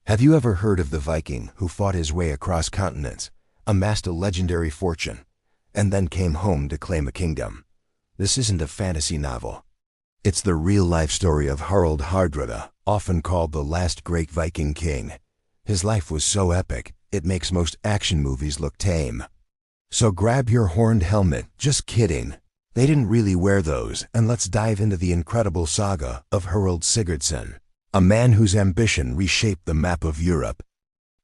Have you ever heard of the Viking who fought his way across continents, amassed a legendary fortune, and then came home to claim a kingdom? This isn't a fantasy novel. It's the real-life story of Harald Hardrada, often called the last great Viking king. His life was so epic, it makes most action movies look tame. So grab your horned helmet, just kidding. They didn't really wear those, and let's dive into the incredible saga of Harald Sigurdsson, a man whose ambition reshaped the map of Europe.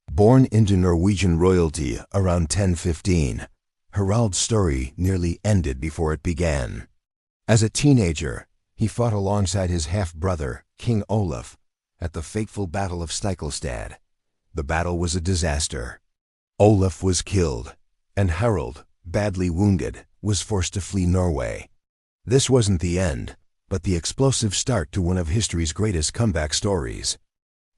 Born into Norwegian royalty around 1015, Harald's story nearly ended before it began. As a teenager, he fought alongside his half-brother, King Olaf, at the fateful Battle of Stiklestad. The battle was a disaster. Olaf was killed, and Harald, badly wounded, was forced to flee Norway. This wasn't the end, but the explosive start to one of history's greatest comeback stories.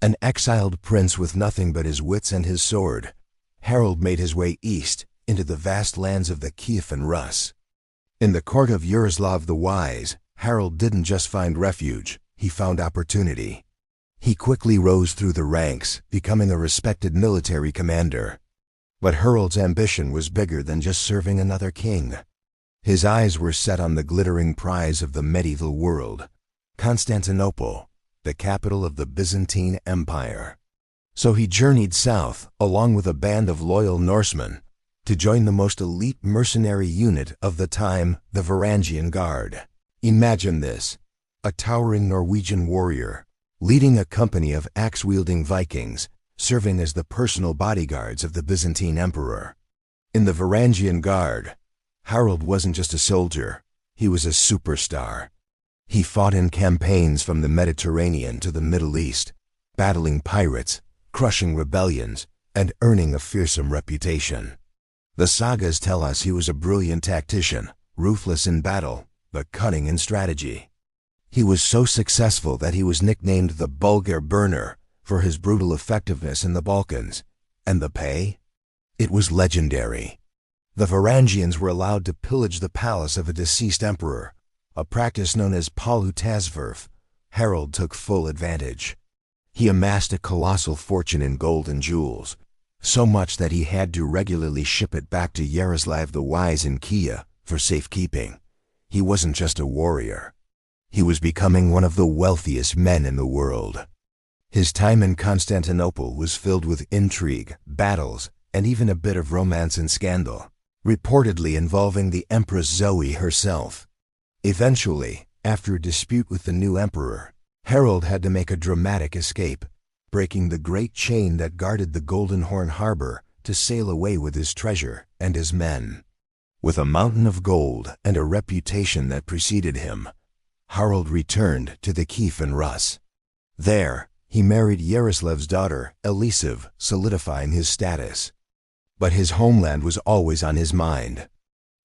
An exiled prince with nothing but his wits and his sword, Harald made his way east into the vast lands of the Kiev and Rus. In the court of Yaroslav the Wise, Harald didn't just find refuge, he found opportunity. He quickly rose through the ranks, becoming a respected military commander. But Harald's ambition was bigger than just serving another king. His eyes were set on the glittering prize of the medieval world, Constantinople, the capital of the Byzantine Empire. So he journeyed south, along with a band of loyal Norsemen, to join the most elite mercenary unit of the time, the Varangian Guard. Imagine this: a towering Norwegian warrior, leading a company of axe-wielding Vikings, serving as the personal bodyguards of the Byzantine emperor. In the Varangian Guard, Harald wasn't just a soldier, he was a superstar. He fought in campaigns from the Mediterranean to the Middle East, battling pirates, crushing rebellions, and earning a fearsome reputation. The sagas tell us he was a brilliant tactician, ruthless in battle, but cunning in strategy. He was so successful that he was nicknamed the Bulgar Burner for his brutal effectiveness in the Balkans. And the pay? It was legendary. The Varangians were allowed to pillage the palace of a deceased emperor, a practice known as palutasverf. Harald took full advantage. He amassed a colossal fortune in gold and jewels, so much that he had to regularly ship it back to Yaroslav the Wise in Kiev for safekeeping. He wasn't just a warrior. He was becoming one of the wealthiest men in the world. His time in Constantinople was filled with intrigue, battles, and even a bit of romance and scandal, reportedly involving the Empress Zoe herself. Eventually, after a dispute with the new emperor, Harald had to make a dramatic escape, breaking the great chain that guarded the Golden Horn harbor to sail away with his treasure and his men. With a mountain of gold and a reputation that preceded him, Harald returned to the Kiev and Rus. There, he married Yaroslav's daughter, Elisiv, solidifying his status. But his homeland was always on his mind.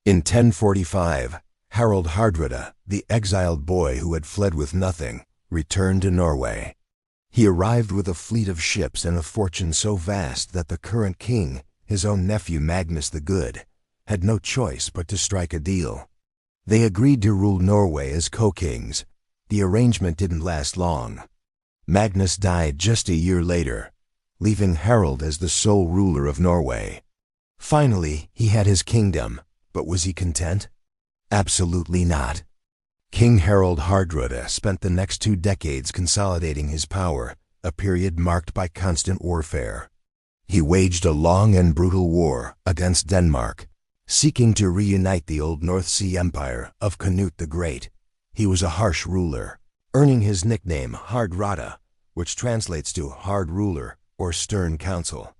In 1045, HaraldHardrada, the exiled boy who had fled with nothing, returned to Norway. He arrived with a fleet of ships and a fortune so vast that the current king, his own nephew Magnus the Good, had no choice but to strike a deal. They agreed to rule Norway as co-kings. The arrangement didn't last long. Magnus died just a year later, leaving Harald as the sole ruler of Norway. Finally, he had his kingdom, but was he content? Absolutely not. King Harald Hardrada spent the next 2 decades consolidating his power, a period marked by constant warfare. He waged a long and brutal war against Denmark, seeking to reunite the old North Sea Empire of Canute the Great. He was a harsh ruler, earning his nickname Hardrada, which translates to hard ruler or stern counsel.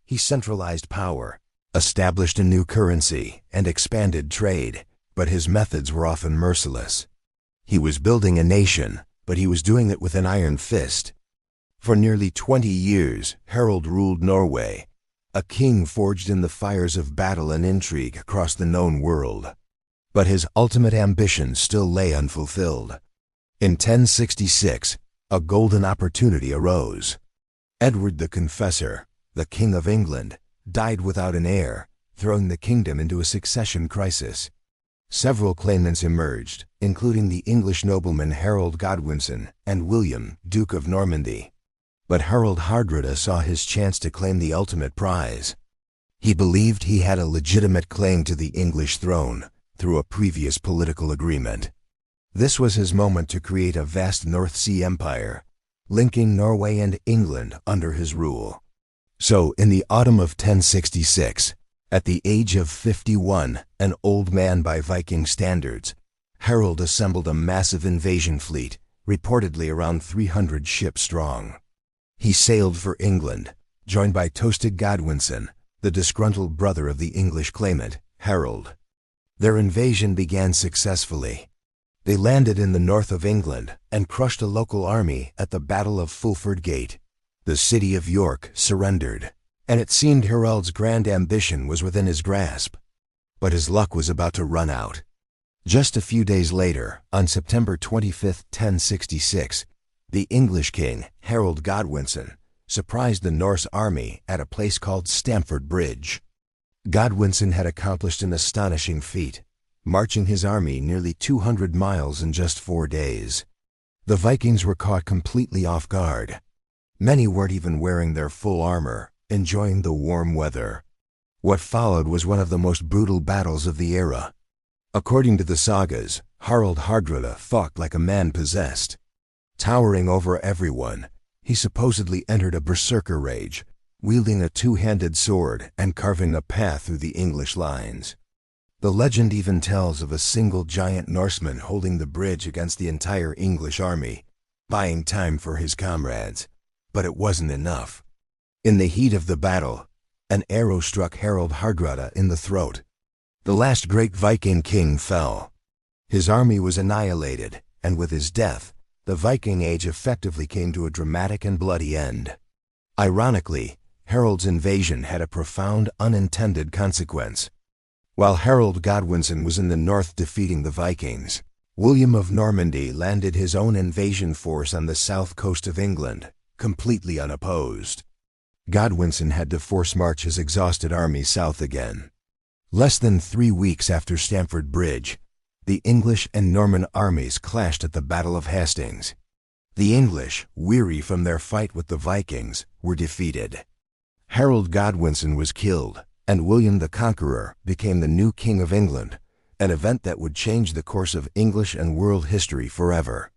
He centralized power, established a new currency, and expanded trade, but his methods were often merciless. He was building a nation, but he was doing it with an iron fist. For nearly 20 years, Harald ruled Norway, a king forged in the fires of battle and intrigue across the known world. But his ultimate ambition still lay unfulfilled. In 1066, a golden opportunity arose. Edward the Confessor, the King of England, died without an heir, throwing the kingdom into a succession crisis. Several claimants emerged, including the English nobleman Harold Godwinson and William, Duke of Normandy. But HaraldHardrada saw his chance to claim the ultimate prize. He believed he had a legitimate claim to the English throne through a previous political agreement. This was his moment to create a vast North Sea empire, linking Norway and England under his rule. So, in the autumn of 1066, at the age of 51, an old man by Viking standards, Harald assembled a massive invasion fleet, reportedly around 300 ships strong. He sailed for England, joined by Tostig Godwinson, the disgruntled brother of the English claimant, Harald. Their invasion began successfully. They landed in the north of England and crushed a local army at the Battle of Fulford Gate. The city of York surrendered, and it seemed Harald's grand ambition was within his grasp. But his luck was about to run out. Just a few days later, on September 25, 1066, the English king, Harald Godwinson, surprised the Norse army at a place called Stamford Bridge. Godwinson had accomplished an astonishing feat, marching his army nearly 200 miles in just 4 days. The Vikings were caught completely off guard. Many weren't even wearing their full armor, enjoying the warm weather. What followed was one of the most brutal battles of the era. According to the sagas, HaraldHardrada fought like a man possessed. Towering over everyone, he supposedly entered a berserker rage, wielding a two-handed sword and carving a path through the English lines. The legend even tells of a single giant Norseman holding the bridge against the entire English army, buying time for his comrades. But it wasn't enough. In the heat of the battle, an arrow struck HaraldHardrada in the throat. The last great Viking king fell. His army was annihilated, and with his death, the Viking Age effectively came to a dramatic and bloody end. Ironically, Harald's invasion had a profound unintended consequence. While Harald Godwinson was in the north defeating the Vikings, William of Normandy landed his own invasion force on the south coast of England, completely unopposed. Godwinson had to force march his exhausted army south again. Less than 3 weeks after Stamford Bridge, the English and Norman armies clashed at the Battle of Hastings. The English, weary from their fight with the Vikings, were defeated. Harald Godwinson was killed, and William the Conqueror became the new King of England, an event that would change the course of English and world history forever.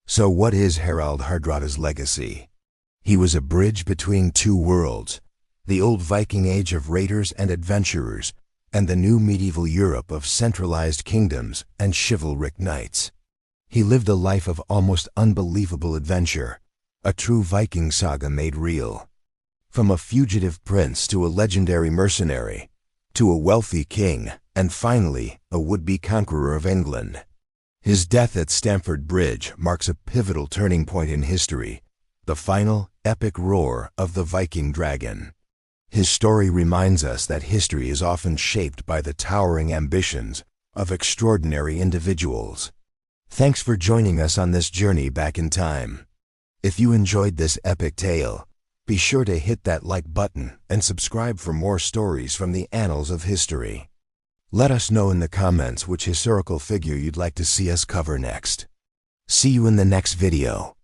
So what is HaraldHardrada's legacy? He was a bridge between two worlds, the old Viking Age of raiders and adventurers, and the new medieval Europe of centralized kingdoms and chivalric knights. He lived a life of almost unbelievable adventure, a true Viking saga made real. From a fugitive prince to a legendary mercenary, to a wealthy king, and finally, a would-be conqueror of England. His death at Stamford Bridge marks a pivotal turning point in history, the final, epic roar of the Viking dragon. His story reminds us that history is often shaped by the towering ambitions of extraordinary individuals. Thanks for joining us on this journey back in time. If you enjoyed this epic tale, be sure to hit that like button and subscribe for more stories from the annals of history. Let us know in the comments which historical figure you'd like to see us cover next. See you in the next video.